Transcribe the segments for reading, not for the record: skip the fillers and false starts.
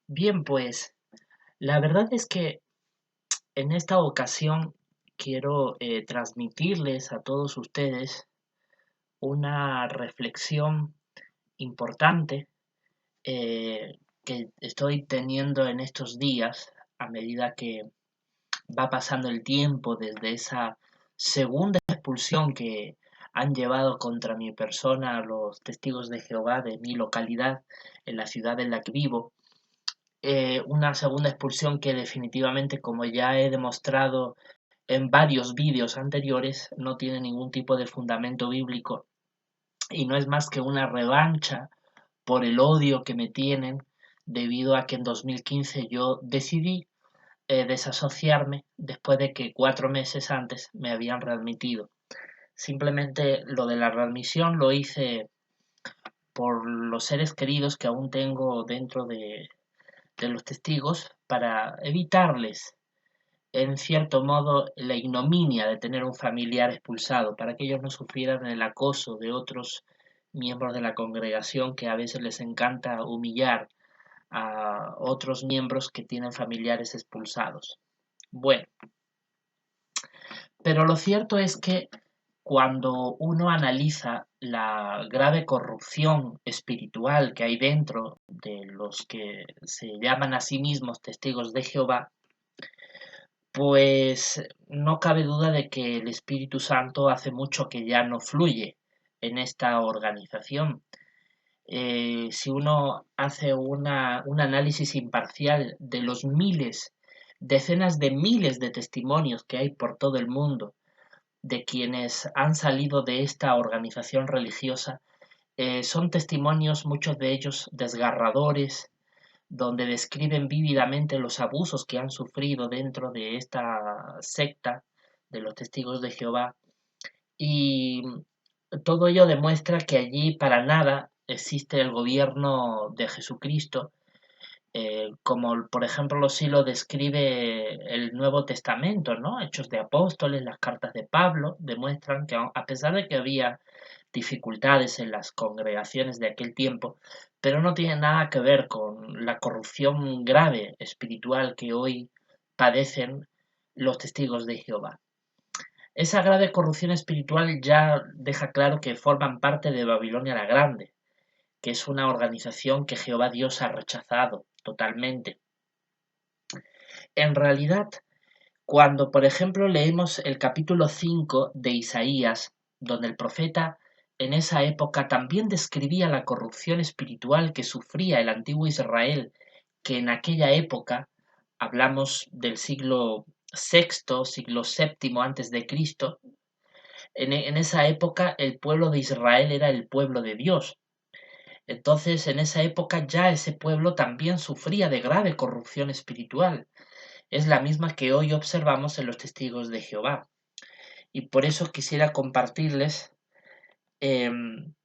Bien, pues la verdad es que en esta ocasión quiero transmitirles a todos ustedes una reflexión importante que estoy teniendo en estos días a medida que va pasando el tiempo desde esa segunda expulsión que han llevado contra mi persona los testigos de Jehová de mi localidad, en la ciudad en la que vivo. Una segunda expulsión que definitivamente, como ya he demostrado en varios vídeos anteriores, no tiene ningún tipo de fundamento bíblico y no es más que una revancha por el odio que me tienen debido a que en 2015 yo decidí desasociarme después de que 4 meses antes me habían readmitido. Simplemente lo de la readmisión lo hice por los seres queridos que aún tengo dentro de los testigos para evitarles, en cierto modo, la ignominia de tener un familiar expulsado, para que ellos no sufrieran el acoso de otros miembros de la congregación que a veces les encanta humillar a otros miembros que tienen familiares expulsados. Bueno, pero lo cierto es que cuando uno analiza la grave corrupción espiritual que hay dentro de los que se llaman a sí mismos testigos de Jehová, pues no cabe duda de que el Espíritu Santo hace mucho que ya no fluye en esta organización. Si uno hace un análisis imparcial de los miles, decenas de miles de testimonios que hay por todo el mundo de quienes han salido de esta organización religiosa, son testimonios, muchos de ellos desgarradores, donde describen vívidamente los abusos que han sufrido dentro de esta secta de los testigos de Jehová. Y todo ello demuestra que allí para nada existe el gobierno de Jesucristo, como por ejemplo sí lo describe el Nuevo Testamento, ¿no? Hechos de Apóstoles, las cartas de Pablo, demuestran que a pesar de que había dificultades en las congregaciones de aquel tiempo, pero no tiene nada que ver con la corrupción grave espiritual que hoy padecen los testigos de Jehová. Esa grave corrupción espiritual ya deja claro que forman parte de Babilonia la Grande, que es una organización que Jehová Dios ha rechazado totalmente. En realidad, cuando por ejemplo leemos el capítulo 5 de Isaías, donde el profeta en esa época también describía la corrupción espiritual que sufría el antiguo Israel, que en aquella época, hablamos del siglo sexto, siglo séptimo antes de Cristo, en esa época el pueblo de Israel era el pueblo de Dios. Entonces, en esa época ya ese pueblo también sufría de grave corrupción espiritual. Es la misma que hoy observamos en los testigos de Jehová. Y por eso quisiera compartirles em,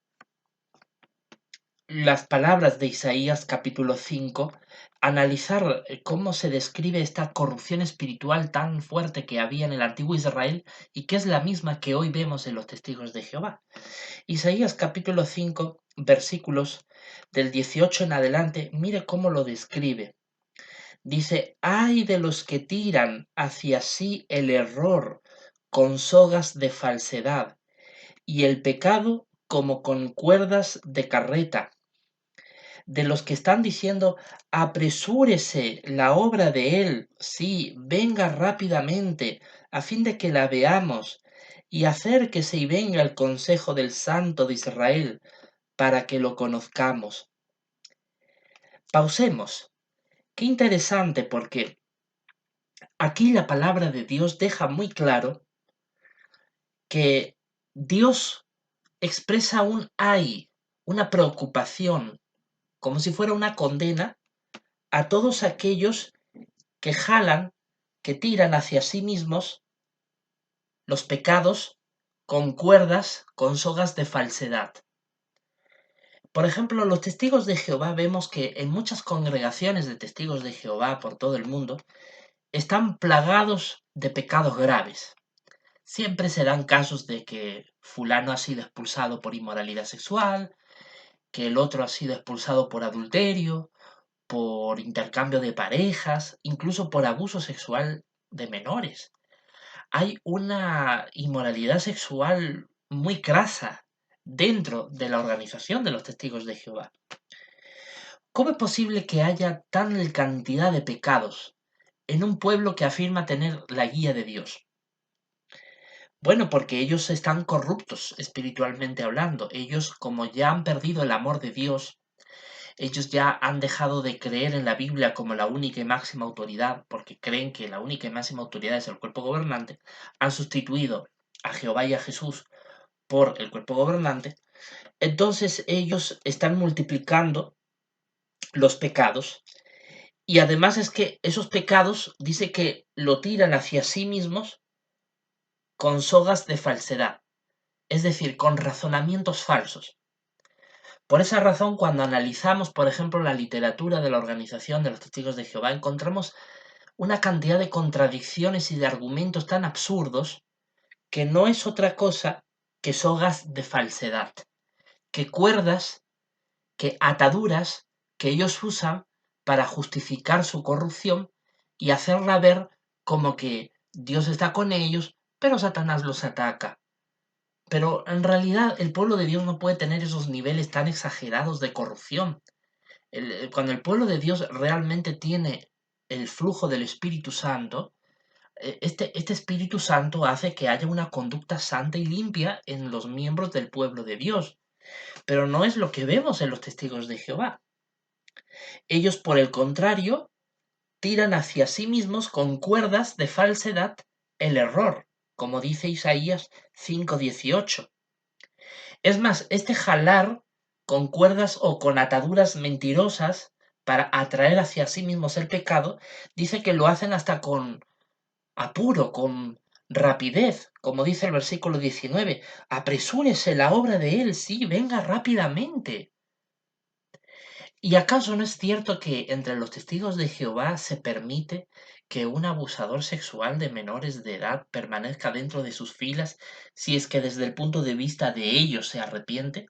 las palabras de Isaías capítulo 5, analizar cómo se describe esta corrupción espiritual tan fuerte que había en el antiguo Israel y que es la misma que hoy vemos en los testigos de Jehová. Isaías capítulo 5, versículos del 18 en adelante, mire cómo lo describe. Dice, ay de los que tiran hacia sí el error con sogas de falsedad y el pecado como con cuerdas de carreta, de los que están diciendo, apresúrese la obra de él, sí, venga rápidamente, a fin de que la veamos, y acérquese y venga el consejo del Santo de Israel, para que lo conozcamos. Pausemos. Qué interesante porque aquí la palabra de Dios deja muy claro que Dios expresa un ay, una preocupación, como si fuera una condena a todos aquellos que jalan, que tiran hacia sí mismos los pecados con cuerdas, con sogas de falsedad. Por ejemplo, los testigos de Jehová vemos que en muchas congregaciones de testigos de Jehová por todo el mundo están plagados de pecados graves. Siempre se dan casos de que fulano ha sido expulsado por inmoralidad sexual, que el otro ha sido expulsado por adulterio, por intercambio de parejas, incluso por abuso sexual de menores. Hay una inmoralidad sexual muy crasa dentro de la organización de los testigos de Jehová. ¿Cómo es posible que haya tal cantidad de pecados en un pueblo que afirma tener la guía de Dios? Bueno, porque ellos están corruptos espiritualmente hablando. Ellos, como ya han perdido el amor de Dios, ellos ya han dejado de creer en la Biblia como la única y máxima autoridad, porque creen que la única y máxima autoridad es el cuerpo gobernante, han sustituido a Jehová y a Jesús por el cuerpo gobernante. Entonces ellos están multiplicando los pecados, y además es que esos pecados dice que lo tiran hacia sí mismos con sogas de falsedad, es decir, con razonamientos falsos. Por esa razón, cuando analizamos, por ejemplo, la literatura de la Organización de los Testigos de Jehová, encontramos una cantidad de contradicciones y de argumentos tan absurdos que no es otra cosa que sogas de falsedad, que cuerdas, que ataduras que ellos usan para justificar su corrupción y hacerla ver como que Dios está con ellos, pero Satanás los ataca. Pero en realidad el pueblo de Dios no puede tener esos niveles tan exagerados de corrupción. Cuando el pueblo de Dios realmente tiene el flujo del Espíritu Santo, este Espíritu Santo hace que haya una conducta santa y limpia en los miembros del pueblo de Dios. Pero no es lo que vemos en los testigos de Jehová. Ellos, por el contrario, tiran hacia sí mismos con cuerdas de falsedad el error, como dice Isaías 5:18. Es más, este jalar con cuerdas o con ataduras mentirosas para atraer hacia sí mismos el pecado, dice que lo hacen hasta con apuro, con rapidez, como dice el versículo 19. Apresúrese la obra de él, sí, venga rápidamente. ¿Y acaso no es cierto que entre los testigos de Jehová se permite que un abusador sexual de menores de edad permanezca dentro de sus filas si es que desde el punto de vista de ellos se arrepiente?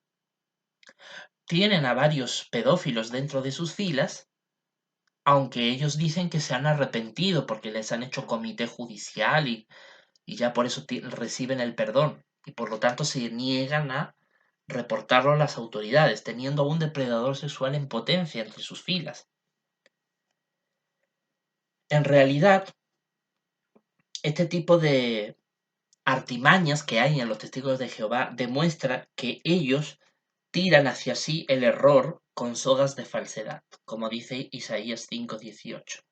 Tienen a varios pedófilos dentro de sus filas, aunque ellos dicen que se han arrepentido porque les han hecho comité judicial y ya por eso reciben el perdón, y por lo tanto se niegan a reportarlo a las autoridades, teniendo a un depredador sexual en potencia entre sus filas. En realidad, este tipo de artimañas que hay en los testigos de Jehová demuestra que ellos tiran hacia sí el error con sogas de falsedad, como dice Isaías 5:18.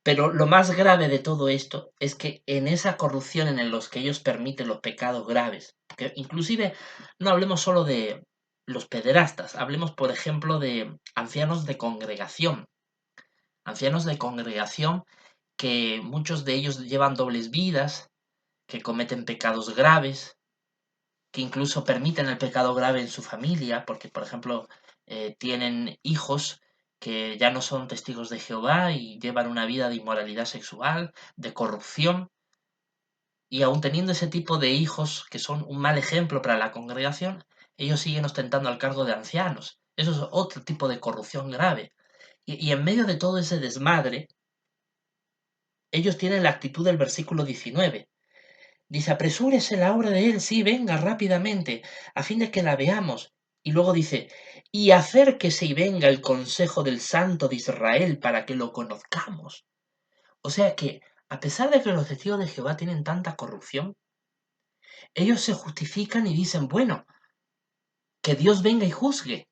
Pero lo más grave de todo esto es que en esa corrupción en los que ellos permiten los pecados graves, que inclusive no hablemos solo de los pederastas, hablemos por ejemplo de ancianos de congregación que muchos de ellos llevan dobles vidas, que cometen pecados graves, que incluso permiten el pecado grave en su familia, porque, por ejemplo, tienen hijos que ya no son testigos de Jehová y llevan una vida de inmoralidad sexual, de corrupción, y aun teniendo ese tipo de hijos que son un mal ejemplo para la congregación, ellos siguen ostentando el cargo de ancianos. Eso es otro tipo de corrupción grave. Y en medio de todo ese desmadre, ellos tienen la actitud del versículo 19. Dice, apresúrese la obra de él, sí, venga rápidamente, a fin de que la veamos. Y luego dice, y acérquese y venga el consejo del Santo de Israel para que lo conozcamos. O sea que, a pesar de que los testigos de Jehová tienen tanta corrupción, ellos se justifican y dicen, bueno, que Dios venga y juzgue,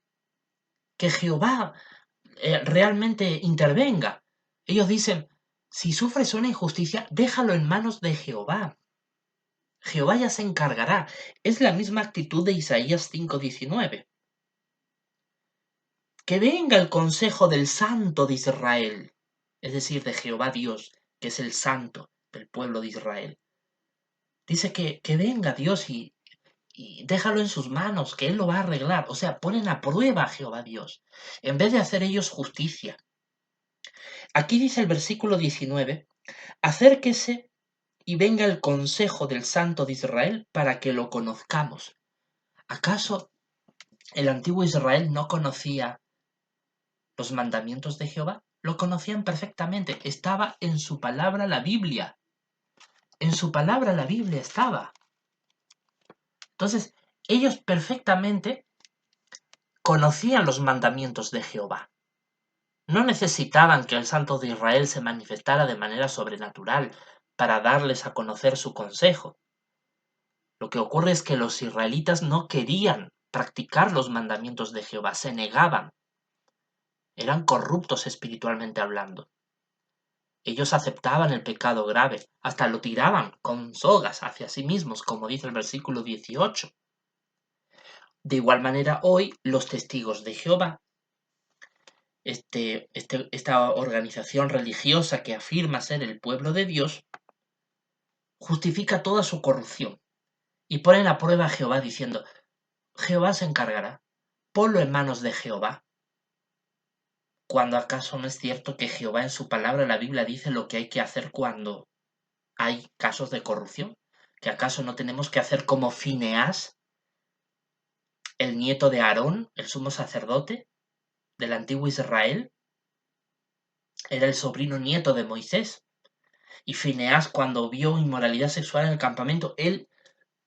que Jehová realmente intervenga. Ellos dicen, si sufres una injusticia, déjalo en manos de Jehová. Jehová ya se encargará. Es la misma actitud de Isaías 5:19. Que venga el consejo del Santo de Israel, es decir, de Jehová Dios, que es el Santo del pueblo de Israel. Dice que venga Dios y déjalo en sus manos, que Él lo va a arreglar. O sea, ponen a prueba a Jehová Dios, en vez de hacer ellos justicia. Aquí dice el versículo 19, acérquese y venga el consejo del Santo de Israel para que lo conozcamos. ¿Acaso el antiguo Israel no conocía los mandamientos de Jehová. Lo conocían perfectamente. Estaba en su palabra la Biblia. En su palabra la Biblia estaba. Entonces, ellos perfectamente conocían los mandamientos de Jehová. No necesitaban que el Santo de Israel se manifestara de manera sobrenatural para darles a conocer su consejo. Lo que ocurre es que los israelitas no querían practicar los mandamientos de Jehová, se negaban. Eran corruptos espiritualmente hablando. Ellos aceptaban el pecado grave, hasta lo tiraban con sogas hacia sí mismos, como dice el versículo 18. De igual manera, hoy los testigos de Jehová, esta organización religiosa que afirma ser el pueblo de Dios, justifica toda su corrupción y ponen a prueba a Jehová diciendo: Jehová se encargará, ponlo en manos de Jehová. ¿Cuándo acaso no es cierto que Jehová en su palabra, la Biblia, dice lo que hay que hacer cuando hay casos de corrupción? ¿Que acaso no tenemos que hacer como Fineás, el nieto de Aarón, el sumo sacerdote del antiguo Israel? Era el sobrino nieto de Moisés. Y Fineás, cuando vio inmoralidad sexual en el campamento, él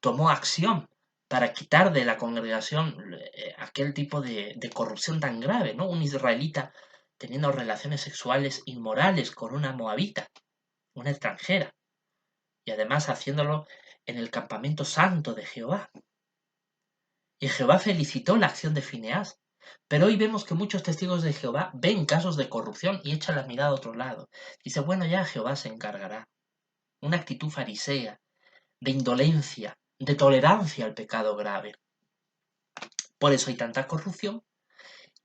tomó acción para quitar de la congregación aquel tipo de corrupción tan grave, ¿no? Un israelita teniendo relaciones sexuales inmorales con una moabita, una extranjera, y además haciéndolo en el campamento santo de Jehová. Y Jehová felicitó la acción de Fineás. Pero hoy vemos que muchos testigos de Jehová ven casos de corrupción y echan la mirada a otro lado. Dice, bueno, ya Jehová se encargará. Una actitud farisea, de indolencia, de tolerancia al pecado grave. Por eso hay tanta corrupción.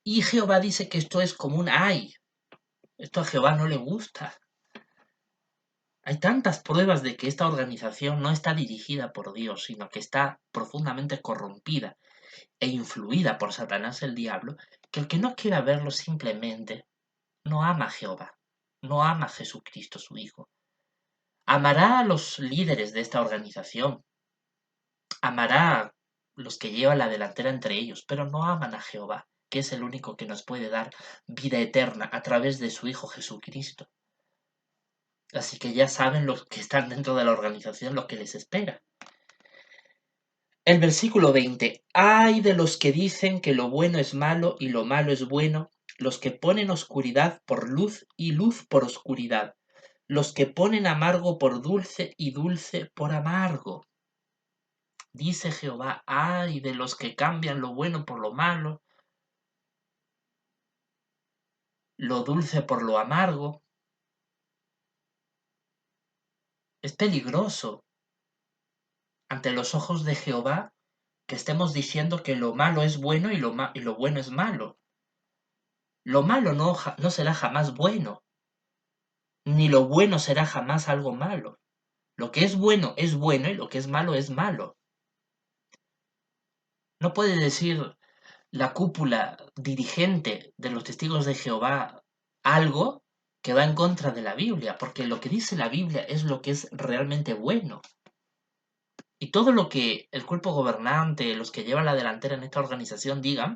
Y Jehová dice que esto es como un ay. Esto a Jehová no le gusta. Hay tantas pruebas de que esta organización no está dirigida por Dios, sino que está profundamente corrompida e influida por Satanás el diablo, que el que no quiera verlo simplemente no ama a Jehová, no ama a Jesucristo su Hijo. Amará a los líderes de esta organización, amará a los que llevan la delantera entre ellos, pero no aman a Jehová, que es el único que nos puede dar vida eterna a través de su Hijo Jesucristo. Así que ya saben los que están dentro de la organización lo que les espera. El versículo 20. Ay de los que dicen que lo bueno es malo y lo malo es bueno, los que ponen oscuridad por luz y luz por oscuridad, los que ponen amargo por dulce y dulce por amargo. Dice Jehová, ay de los que cambian lo bueno por lo malo, lo dulce por lo amargo. Es peligroso ante los ojos de Jehová que estemos diciendo que lo malo es bueno y lo bueno es malo. Lo malo no será jamás bueno, ni lo bueno será jamás algo malo. Lo que es bueno y lo que es malo es malo. No puede decir la cúpula dirigente de los testigos de Jehová algo que va en contra de la Biblia, porque lo que dice la Biblia es lo que es realmente bueno. Y todo lo que el cuerpo gobernante, los que llevan la delantera en esta organización digan,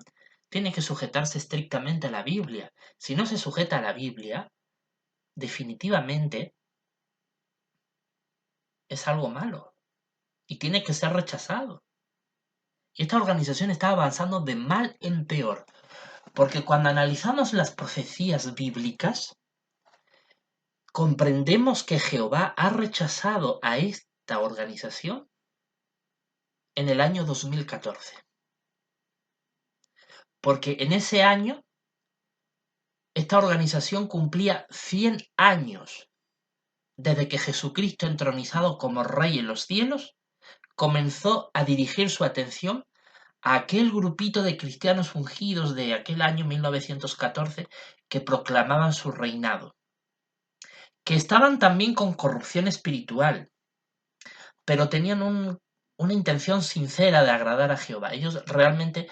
tiene que sujetarse estrictamente a la Biblia. Si no se sujeta a la Biblia, definitivamente es algo malo y tiene que ser rechazado. Y esta organización está avanzando de mal en peor, porque cuando analizamos las profecías bíblicas, comprendemos que Jehová ha rechazado a esta organización en el año 2014. Porque en ese año esta organización cumplía 100 años desde que Jesucristo, entronizado como Rey en los cielos, comenzó a dirigir su atención a aquel grupito de cristianos ungidos de aquel año 1914 que proclamaban su reinado, que estaban también con corrupción espiritual, pero tenían una intención sincera de agradar a Jehová. Ellos realmente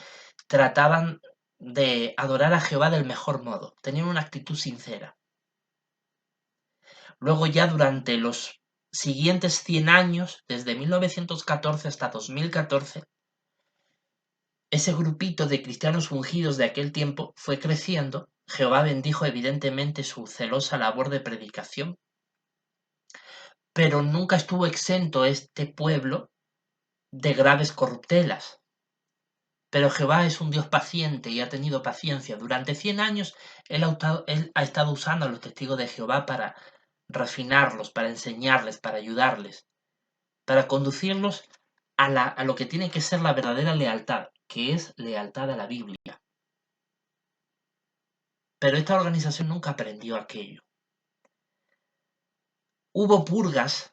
trataban de adorar a Jehová del mejor modo, tenían una actitud sincera. Luego ya durante los siguientes 100 años, desde 1914 hasta 2014, ese grupito de cristianos ungidos de aquel tiempo fue creciendo. Jehová bendijo evidentemente su celosa labor de predicación, pero nunca estuvo exento este pueblo de graves corruptelas. Pero Jehová es un Dios paciente y ha tenido paciencia. Durante 100 años él ha estado usando a los testigos de Jehová para refinarlos, para enseñarles, para ayudarles, para conducirlos a lo que tiene que ser la verdadera lealtad, que es lealtad a la Biblia. Pero esta organización nunca aprendió aquello. Hubo purgas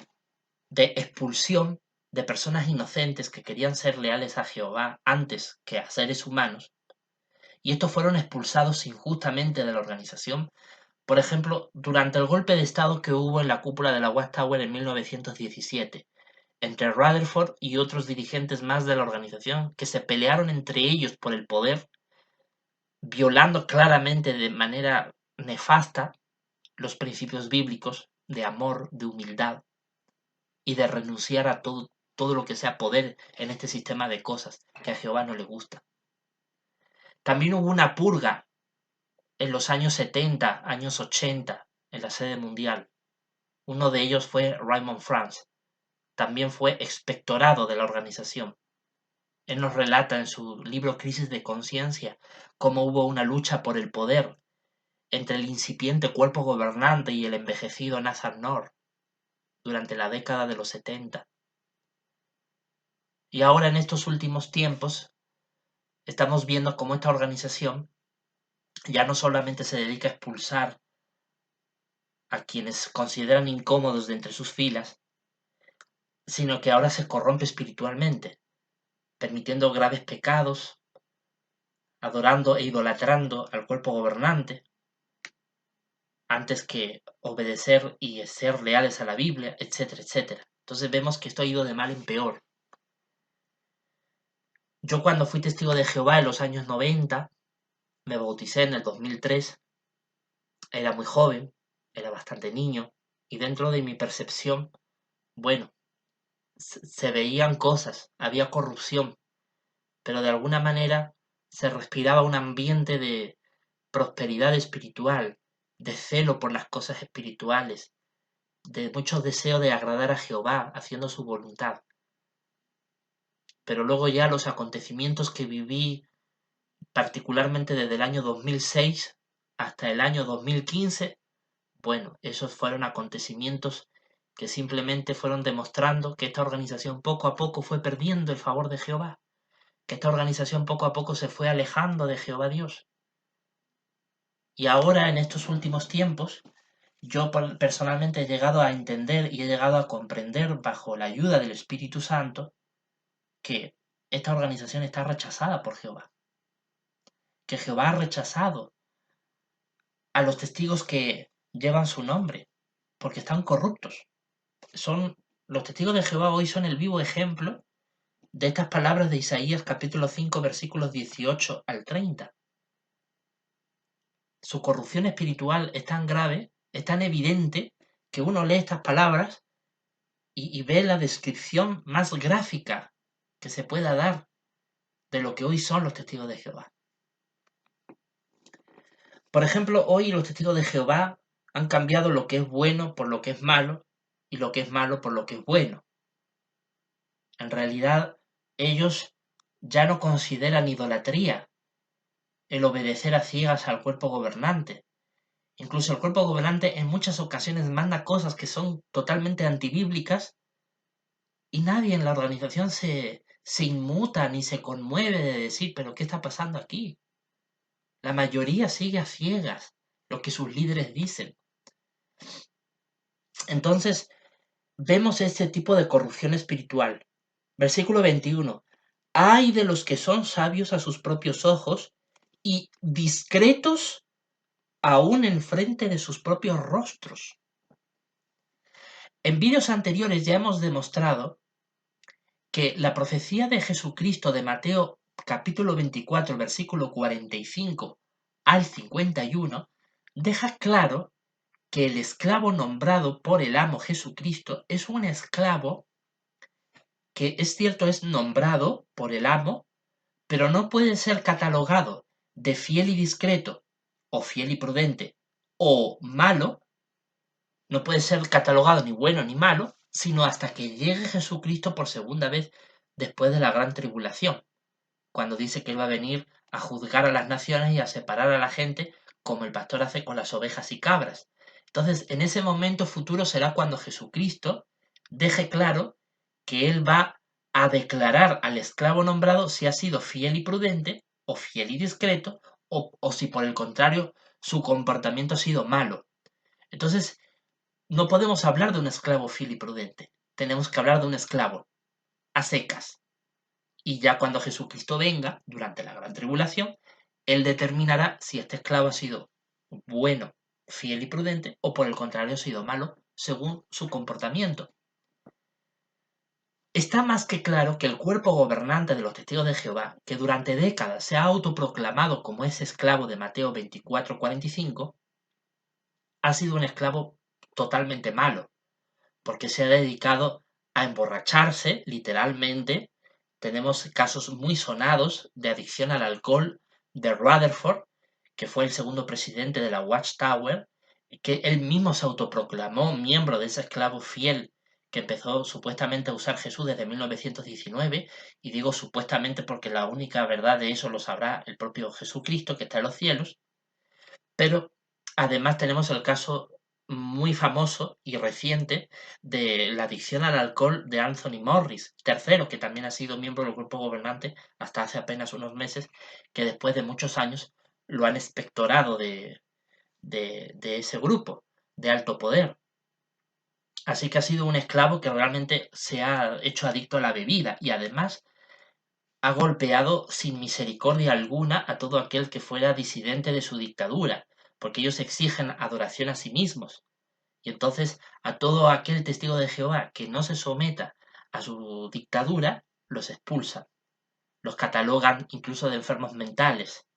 de expulsión de personas inocentes que querían ser leales a Jehová antes que a seres humanos, y estos fueron expulsados injustamente de la organización. Por ejemplo, durante el golpe de Estado que hubo en la cúpula de la Watchtower en 1917, entre Rutherford y otros dirigentes más de la organización que se pelearon entre ellos por el poder, violando claramente de manera nefasta los principios bíblicos de amor, de humildad y de renunciar a todo lo que sea poder en este sistema de cosas que a Jehová no le gusta. También hubo una purga en los años 70, años 80, en la sede mundial. Uno de ellos fue Raymond France. También fue expectorado de la organización. Él nos relata en su libro Crisis de Conciencia cómo hubo una lucha por el poder entre el incipiente cuerpo gobernante y el envejecido Nathan North durante la década de los 70. Y ahora en estos últimos tiempos estamos viendo cómo esta organización ya no solamente se dedica a expulsar a quienes consideran incómodos de entre sus filas, sino que ahora se corrompe espiritualmente, permitiendo graves pecados, adorando e idolatrando al cuerpo gobernante, antes que obedecer y ser leales a la Biblia, etcétera, etcétera. Entonces vemos que esto ha ido de mal en peor. Yo cuando fui testigo de Jehová en los años 90, me bauticé en el 2003, era muy joven, era bastante niño, y dentro de mi percepción, bueno, se veían cosas, había corrupción, pero de alguna manera se respiraba un ambiente de prosperidad espiritual, de celo por las cosas espirituales, de mucho deseo de agradar a Jehová haciendo su voluntad. Pero luego ya los acontecimientos que viví, particularmente desde el año 2006 hasta el año 2015, bueno, esos fueron acontecimientos que simplemente fueron demostrando que esta organización poco a poco fue perdiendo el favor de Jehová, que esta organización poco a poco se fue alejando de Jehová Dios. Y ahora, en estos últimos tiempos, yo personalmente he llegado a entender y he llegado a comprender, bajo la ayuda del Espíritu Santo, que esta organización está rechazada por Jehová, que Jehová ha rechazado a los testigos que llevan su nombre, porque están corruptos. Los testigos de Jehová hoy son el vivo ejemplo de estas palabras de Isaías capítulo 5 versículos 18 al 30. Su corrupción espiritual es tan grave, es tan evidente, que uno lee estas palabras y ve la descripción más gráfica que se pueda dar de lo que hoy son los testigos de Jehová. Por ejemplo, hoy los testigos de Jehová han cambiado lo que es bueno por lo que es malo y lo que es malo por lo que es bueno. En realidad, ellos ya no consideran idolatría el obedecer a ciegas al cuerpo gobernante. Incluso el cuerpo gobernante en muchas ocasiones manda cosas que son totalmente antibíblicas y nadie en la organización se inmuta ni se conmueve de decir, pero ¿qué está pasando aquí? La mayoría sigue a ciegas lo que sus líderes dicen. Entonces, vemos este tipo de corrupción espiritual. Versículo 21. Ay de los que son sabios a sus propios ojos y discretos aún en frente de sus propios rostros. En vídeos anteriores ya hemos demostrado que la profecía de Jesucristo de Mateo capítulo 24, versículo 45 al 51, deja claro que el esclavo nombrado por el amo Jesucristo es un esclavo que, es cierto, es nombrado por el amo, pero no puede ser catalogado de fiel y discreto, o fiel y prudente, o malo, no puede ser catalogado ni bueno ni malo, sino hasta que llegue Jesucristo por segunda vez después de la gran tribulación, cuando dice que Él va a venir a juzgar a las naciones y a separar a la gente como el pastor hace con las ovejas y cabras. Entonces, en ese momento futuro será cuando Jesucristo deje claro que Él va a declarar al esclavo nombrado si ha sido fiel y prudente, o fiel y discreto, o si por el contrario su comportamiento ha sido malo. Entonces, no podemos hablar de un esclavo fiel y prudente, tenemos que hablar de un esclavo a secas. Y ya cuando Jesucristo venga, durante la gran tribulación, Él determinará si este esclavo ha sido bueno, fiel y prudente, o por el contrario ha sido malo, según su comportamiento. Está más que claro que el cuerpo gobernante de los testigos de Jehová, que durante décadas se ha autoproclamado como ese esclavo de Mateo 24:45, ha sido un esclavo totalmente malo, porque se ha dedicado a emborracharse, literalmente. Tenemos casos muy sonados de adicción al alcohol de Rutherford, que fue el segundo presidente de la Watchtower, que él mismo se autoproclamó miembro de ese esclavo fiel que empezó supuestamente a usar Jesús desde 1919, y digo supuestamente porque la única verdad de eso lo sabrá el propio Jesucristo que está en los cielos. Pero además tenemos el caso muy famoso y reciente de la adicción al alcohol de Anthony Morris, tercero, que también ha sido miembro del grupo gobernante hasta hace apenas unos meses, que después de muchos años lo han expectorado de ese grupo de alto poder. Así que ha sido un esclavo que realmente se ha hecho adicto a la bebida y además ha golpeado sin misericordia alguna a todo aquel que fuera disidente de su dictadura, porque ellos exigen adoración a sí mismos. Y entonces a todo aquel testigo de Jehová que no se someta a su dictadura, los expulsan, los catalogan incluso de enfermos mentales,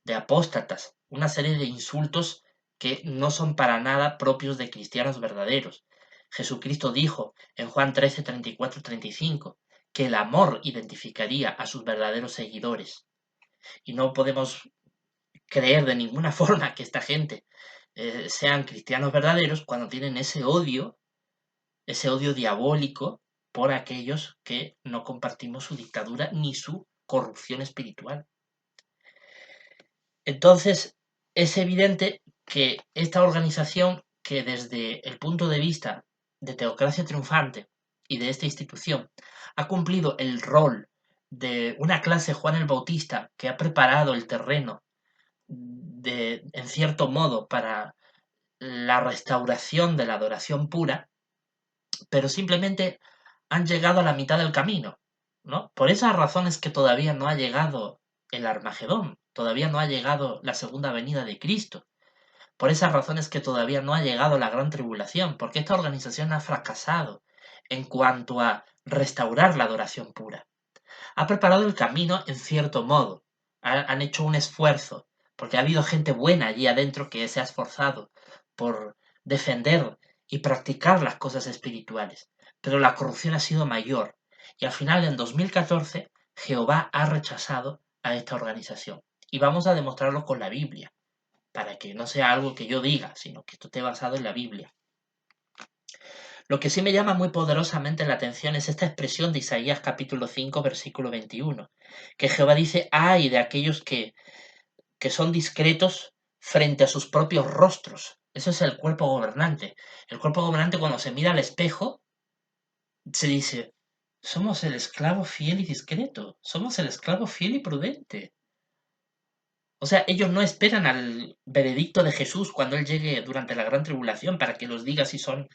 de apóstatas, una serie de insultos que no son para nada propios de cristianos verdaderos. Jesucristo dijo en Juan 13, 34, 35 que el amor identificaría a sus verdaderos seguidores. Y no podemos creer de ninguna forma que esta gente sean cristianos verdaderos cuando tienen ese odio diabólico por aquellos que no compartimos su dictadura ni su corrupción espiritual. Entonces, es evidente que esta organización, que desde el punto de vista de Teocracia Triunfante y de esta institución, ha cumplido el rol de una clase Juan el Bautista que ha preparado el terreno en cierto modo para la restauración de la adoración pura, pero simplemente han llegado a la mitad del camino, ¿no? Por esas razones que todavía no ha llegado el Armagedón, todavía no ha llegado la segunda venida de Cristo, por esas razones que todavía no ha llegado la gran tribulación, porque esta organización ha fracasado en cuanto a restaurar la adoración pura. Ha preparado el camino en cierto modo, han hecho un esfuerzo, porque ha habido gente buena allí adentro que se ha esforzado por defender y practicar las cosas espirituales, pero la corrupción ha sido mayor, y al final en 2014 Jehová ha rechazado a esta organización. Y vamos a demostrarlo con la Biblia, para que no sea algo que yo diga, sino que esto esté basado en la Biblia. Lo que sí me llama muy poderosamente la atención es esta expresión de Isaías capítulo 5, versículo 21, que Jehová dice, ay de aquellos que son discretos frente a sus propios rostros. Eso es el cuerpo gobernante. El cuerpo gobernante cuando se mira al espejo, se dice, somos el esclavo fiel y discreto, somos el esclavo fiel y prudente. O sea, ellos no esperan al veredicto de Jesús cuando Él llegue durante la gran tribulación para que los diga si son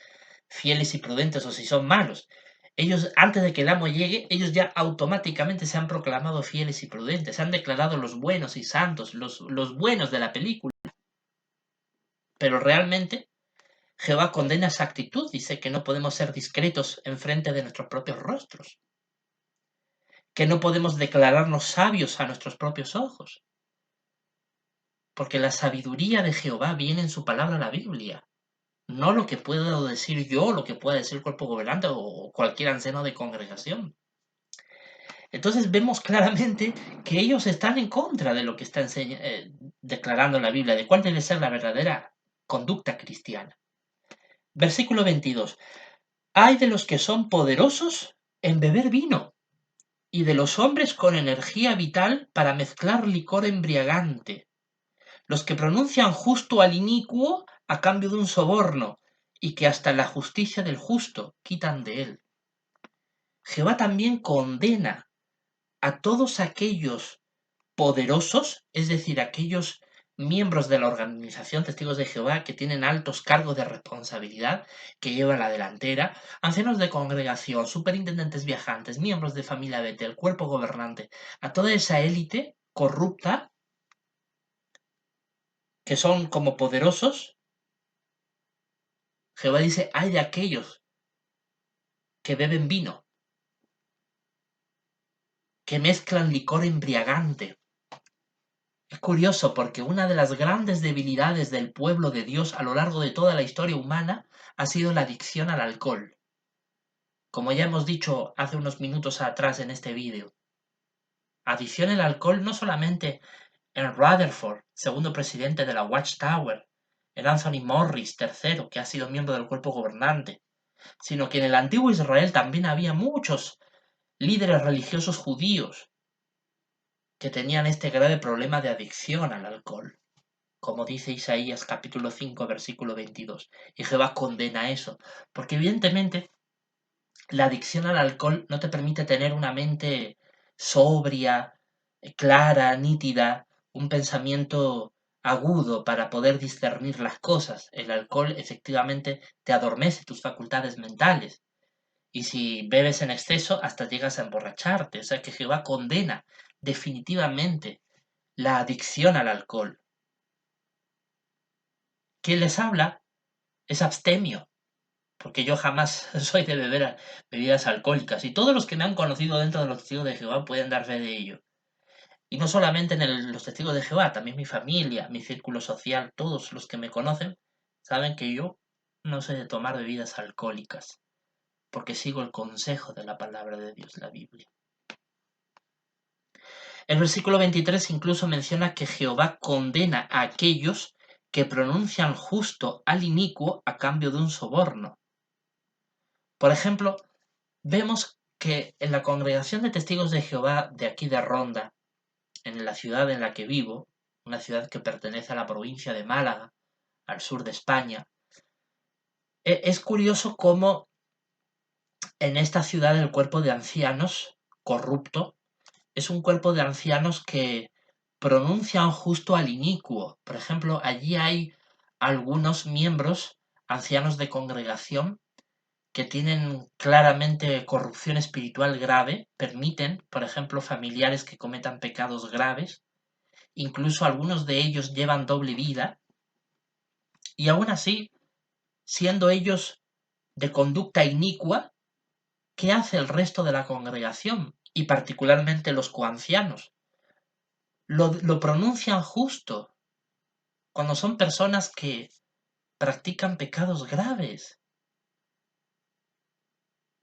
fieles y prudentes o si son malos. Ellos, antes de que el amo llegue, ellos ya automáticamente se han proclamado fieles y prudentes, se han declarado los buenos y santos, los buenos de la película. Pero realmente Jehová condena esa actitud, dice que no podemos ser discretos en frente de nuestros propios rostros, que no podemos declararnos sabios a nuestros propios ojos, porque la sabiduría de Jehová viene en su palabra, la Biblia. No lo que puedo decir yo, lo que pueda decir el cuerpo gobernante o cualquier anciano de congregación. Entonces vemos claramente que ellos están en contra de lo que está declarando la Biblia, de cuál debe ser la verdadera conducta cristiana. Versículo 22. Hay de los que son poderosos en beber vino, y de los hombres con energía vital para mezclar licor embriagante, los que pronuncian justo al inicuo a cambio de un soborno, y que hasta la justicia del justo quitan de él. Jehová también condena a todos aquellos poderosos, es decir, aquellos miembros de la organización Testigos de Jehová que tienen altos cargos de responsabilidad, que llevan la delantera, ancianos de congregación, superintendentes viajantes, miembros de familia Betel, cuerpo gobernante, a toda esa élite corrupta que son como poderosos. Jehová dice, hay de aquellos que beben vino, que mezclan licor embriagante. Es curioso porque una de las grandes debilidades del pueblo de Dios a lo largo de toda la historia humana ha sido la adicción al alcohol. Como ya hemos dicho hace unos minutos atrás en este vídeo, adicción al alcohol no solamente en Rutherford, segundo presidente de la Watchtower, en Anthony Morris, tercero, que ha sido miembro del cuerpo gobernante, sino que en el antiguo Israel también había muchos líderes religiosos judíos que tenían este grave problema de adicción al alcohol, como dice Isaías capítulo 5, versículo 22. Y Jehová condena eso, porque evidentemente la adicción al alcohol no te permite tener una mente sobria, clara, nítida, un pensamiento agudo para poder discernir las cosas. El alcohol efectivamente te adormece tus facultades mentales. Y si bebes en exceso, hasta llegas a emborracharte. O sea que Jehová condena definitivamente la adicción al alcohol. Quien les habla es abstemio, porque yo jamás soy de beber bebidas alcohólicas, y todos los que me han conocido dentro de los testigos de Jehová pueden dar fe de ello. Y no solamente en los testigos de Jehová, también mi familia, mi círculo social, todos los que me conocen, saben que yo no sé de tomar bebidas alcohólicas, porque sigo el consejo de la palabra de Dios, la Biblia. El versículo 23 incluso menciona que Jehová condena a aquellos que pronuncian justo al inicuo a cambio de un soborno. Por ejemplo, vemos que en la congregación de testigos de Jehová de aquí de Ronda, en la ciudad en la que vivo, una ciudad que pertenece a la provincia de Málaga, al sur de España, es curioso cómo en esta ciudad el cuerpo de ancianos corrupto es un cuerpo de ancianos que pronuncian justo al inicuo. Por ejemplo, allí hay algunos miembros, ancianos de congregación, que tienen claramente corrupción espiritual grave, permiten, por ejemplo, familiares que cometan pecados graves, incluso algunos de ellos llevan doble vida, y aún así, siendo ellos de conducta inicua, ¿qué hace el resto de la congregación? Y particularmente los coancianos. Lo pronuncian justo, cuando son personas que practican pecados graves.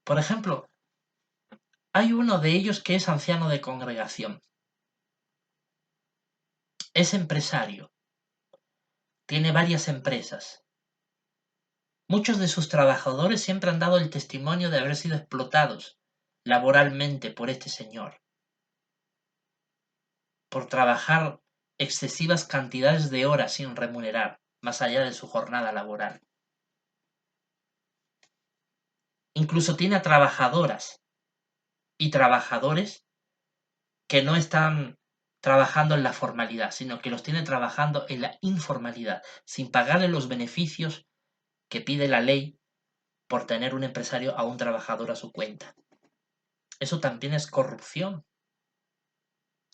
Por ejemplo, hay uno de ellos que es anciano de congregación. Es empresario. Tiene varias empresas. Muchos de sus trabajadores siempre han dado el testimonio de haber sido explotados laboralmente por este señor, por trabajar excesivas cantidades de horas sin remunerar, más allá de su jornada laboral. Incluso tiene a trabajadoras y trabajadores que no están trabajando en la formalidad, sino que los tiene trabajando en la informalidad, sin pagarle los beneficios que pide la ley por tener un empresario a un trabajador a su cuenta. Eso también es corrupción.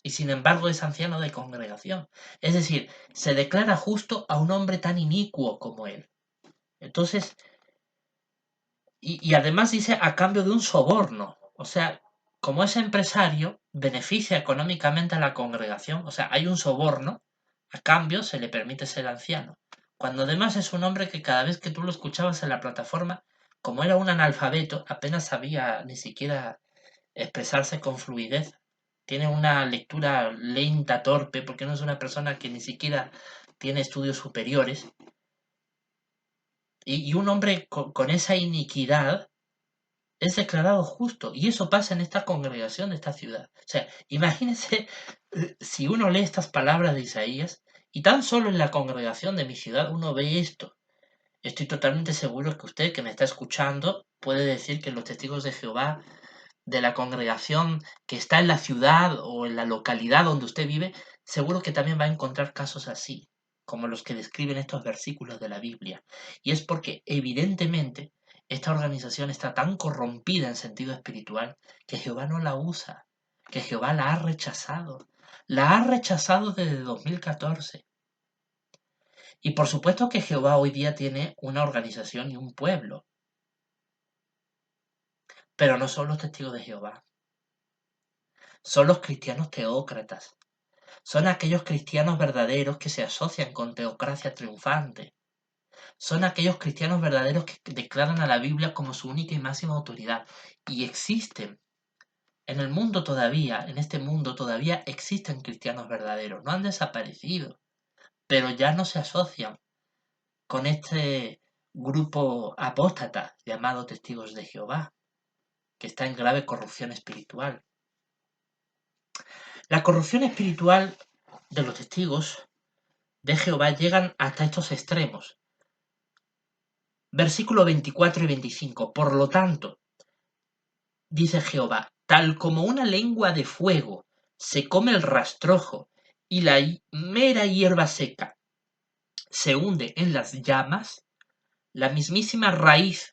Y sin embargo es anciano de congregación. Es decir, se declara justo a un hombre tan inicuo como él. Entonces, y además dice a cambio de un soborno. O sea, como es empresario, beneficia económicamente a la congregación. O sea, hay un soborno, a cambio se le permite ser anciano. Cuando además es un hombre que cada vez que tú lo escuchabas en la plataforma, como era un analfabeto, apenas sabía ni siquiera expresarse con fluidez. Tiene una lectura lenta, torpe, porque no es una persona que ni siquiera tiene estudios superiores. Y un hombre con esa iniquidad es declarado justo. Y eso pasa en esta congregación de esta ciudad. O sea, imagínense si uno lee estas palabras de Isaías y tan solo en la congregación de mi ciudad uno ve esto. Estoy totalmente seguro que usted que me está escuchando puede decir que los testigos de Jehová de la congregación que está en la ciudad o en la localidad donde usted vive, seguro que también va a encontrar casos así, como los que describen estos versículos de la Biblia. Y es porque evidentemente esta organización está tan corrompida en sentido espiritual que Jehová no la usa, que Jehová la ha rechazado. La ha rechazado desde 2014. Y por supuesto que Jehová hoy día tiene una organización y un pueblo, pero no son los testigos de Jehová, son los cristianos teócratas, son aquellos cristianos verdaderos que se asocian con teocracia triunfante, son aquellos cristianos verdaderos que declaran a la Biblia como su única y máxima autoridad. Y existen, en el mundo todavía, en este mundo todavía existen cristianos verdaderos, no han desaparecido, pero ya no se asocian con este grupo apóstata llamado Testigos de Jehová, que está en grave corrupción espiritual. La corrupción espiritual de los testigos de Jehová llegan hasta estos extremos. Versículo 24 y 25. Por lo tanto, dice Jehová, tal como una lengua de fuego se come el rastrojo y la mera hierba seca se hunde en las llamas, la mismísima raíz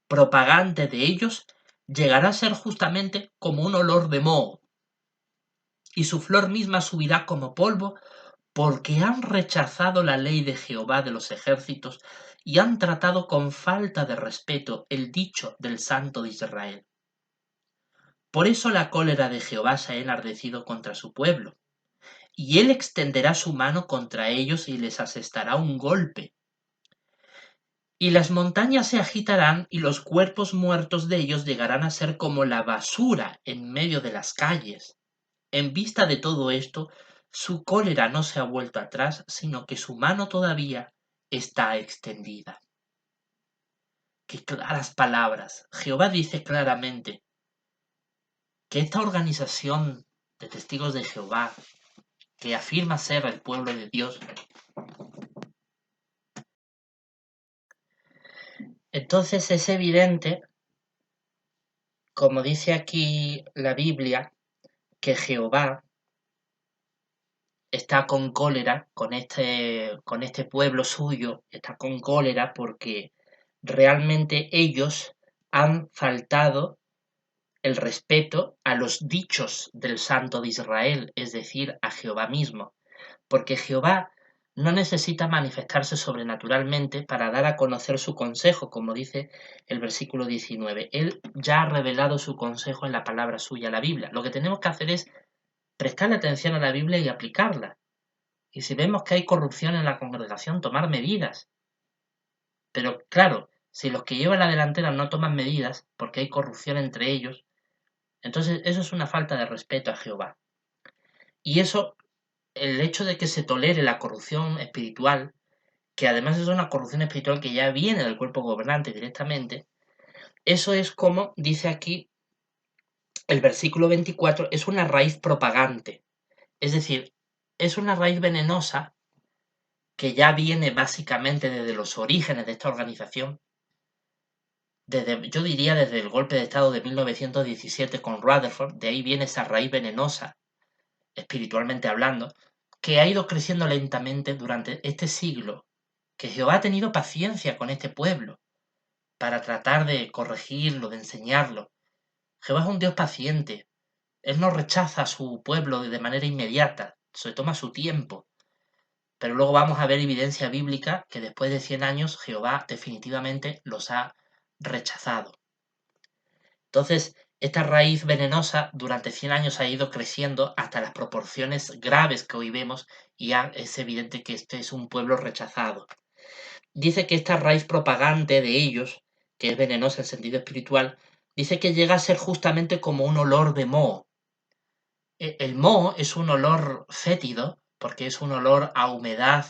propagante de ellos llegará a ser justamente como un olor de moho, y su flor misma subirá como polvo, porque han rechazado la ley de Jehová de los ejércitos y han tratado con falta de respeto el dicho del Santo de Israel. Por eso la cólera de Jehová se ha enardecido contra su pueblo, y él extenderá su mano contra ellos y les asestará un golpe. Y las montañas se agitarán y los cuerpos muertos de ellos llegarán a ser como la basura en medio de las calles. En vista de todo esto, su cólera no se ha vuelto atrás, sino que su mano todavía está extendida. Qué claras palabras. Jehová dice claramente que esta organización de testigos de Jehová, que afirma ser el pueblo de Dios, entonces es evidente, como dice aquí la Biblia, que Jehová está con cólera con este pueblo suyo, está con cólera porque realmente ellos han faltado el respeto a los dichos del Santo de Israel, es decir, a Jehová mismo, porque Jehová no necesita manifestarse sobrenaturalmente para dar a conocer su consejo, como dice el versículo 19. Él ya ha revelado su consejo en la palabra suya, la Biblia. Lo que tenemos que hacer es prestarle atención a la Biblia y aplicarla. Y si vemos que hay corrupción en la congregación, tomar medidas. Pero claro, si los que llevan la delantera no toman medidas, porque hay corrupción entre ellos, entonces eso es una falta de respeto a Jehová. Y eso, el hecho de que se tolere la corrupción espiritual, que además es una corrupción espiritual que ya viene del cuerpo gobernante directamente, eso es como dice aquí el versículo 24, es una raíz propagante. Es decir, es una raíz venenosa que ya viene básicamente desde los orígenes de esta organización, yo diría desde el golpe de Estado de 1917 con Rutherford, de ahí viene esa raíz venenosa, espiritualmente hablando, que ha ido creciendo lentamente durante este siglo, que Jehová ha tenido paciencia con este pueblo para tratar de corregirlo, de enseñarlo. Jehová es un Dios paciente, Él no rechaza a su pueblo de manera inmediata, se toma su tiempo. Pero luego vamos a ver evidencia bíblica que después de 100 años Jehová definitivamente los ha rechazado. Entonces, esta raíz venenosa durante 100 años ha ido creciendo hasta las proporciones graves que hoy vemos y ya es evidente que este es un pueblo rechazado. Dice que esta raíz propagante de ellos, que es venenosa en sentido espiritual, Dice que llega a ser justamente como un olor de moho. El moho es un olor fétido, porque es un olor a humedad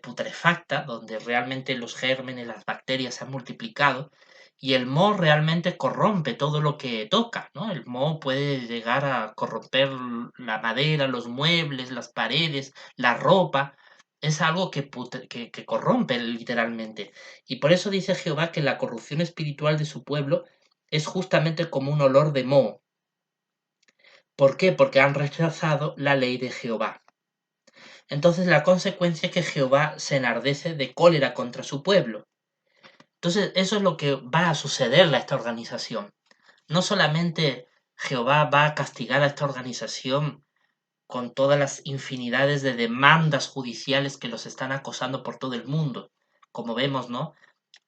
putrefacta, donde realmente los gérmenes, las bacterias se han multiplicado, y el moho realmente corrompe todo lo que toca, ¿no? El moho puede llegar a corromper la madera, los muebles, las paredes, la ropa. Es algo que corrompe literalmente. Y por eso dice Jehová que la corrupción espiritual de su pueblo es justamente como un olor de moho. ¿Por qué? Porque han rechazado la ley de Jehová. Entonces la consecuencia es que Jehová se enardece de cólera contra su pueblo. Entonces eso es lo que va a sucederle a esta organización. No solamente Jehová va a castigar a esta organización con todas las infinidades de demandas judiciales que los están acosando por todo el mundo, como vemos, ¿no?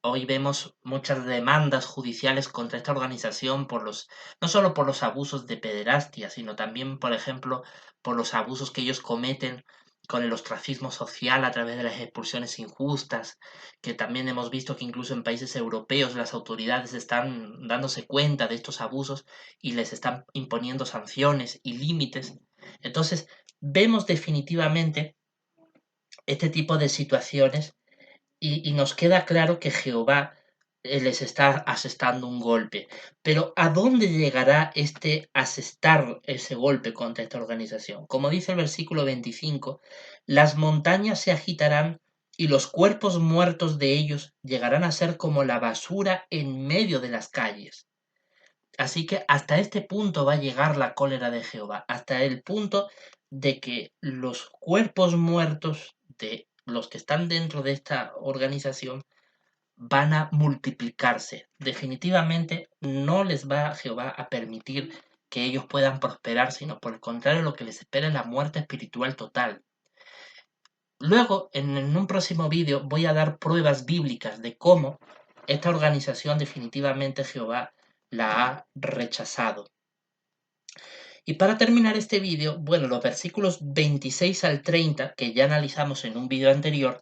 Hoy vemos muchas demandas judiciales contra esta organización no solo por los abusos de pederastia, sino también, por ejemplo, por los abusos que ellos cometen con el ostracismo social a través de las expulsiones injustas, que también hemos visto que incluso en países europeos las autoridades están dándose cuenta de estos abusos y les están imponiendo sanciones y límites. Entonces, vemos definitivamente este tipo de situaciones y nos queda claro que Jehová les está asestando un golpe. Pero ¿a dónde llegará este asestar ese golpe contra esta organización? Como dice el versículo 25, las montañas se agitarán y los cuerpos muertos de ellos llegarán a ser como la basura en medio de las calles. Así que hasta este punto va a llegar la cólera de Jehová, hasta el punto de que los cuerpos muertos de los que están dentro de esta organización van a multiplicarse. Definitivamente no les va Jehová a permitir que ellos puedan prosperar, sino por el contrario lo que les espera es la muerte espiritual total. Luego, en un próximo vídeo, voy a dar pruebas bíblicas de cómo esta organización definitivamente Jehová la ha rechazado. Y para terminar este vídeo, bueno, los versículos 26 al 30, que ya analizamos en un vídeo anterior,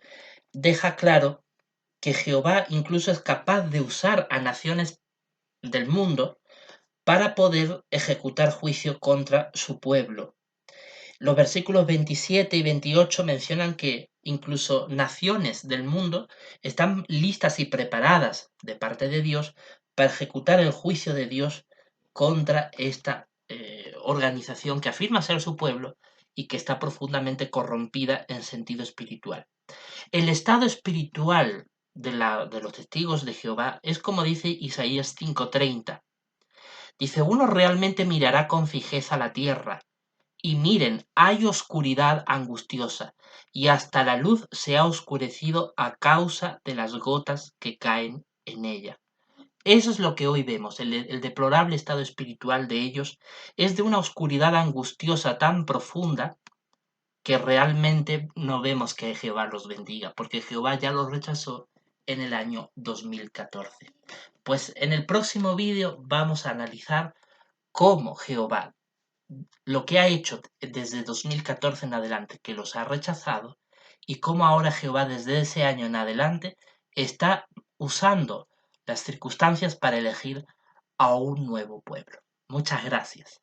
deja claro que Jehová incluso es capaz de usar a naciones del mundo para poder ejecutar juicio contra su pueblo. Los versículos 27 y 28 mencionan que incluso naciones del mundo están listas y preparadas de parte de Dios para ejecutar el juicio de Dios contra esta organización que afirma ser su pueblo y que está profundamente corrompida en sentido espiritual. El estado espiritual de los testigos de Jehová es como dice Isaías 5:30. Dice, uno realmente mirará con fijeza la tierra, y miren, hay oscuridad angustiosa, y hasta la luz se ha oscurecido a causa de las gotas que caen en ella. Eso es lo que hoy vemos, el deplorable estado espiritual de ellos es de una oscuridad angustiosa tan profunda que realmente no vemos que Jehová los bendiga, porque Jehová ya los rechazó en el año 2014. Pues en el próximo vídeo vamos a analizar cómo Jehová, lo que ha hecho desde 2014 en adelante, que los ha rechazado, y cómo ahora Jehová desde ese año en adelante está usando las circunstancias para elegir a un nuevo pueblo. Muchas gracias.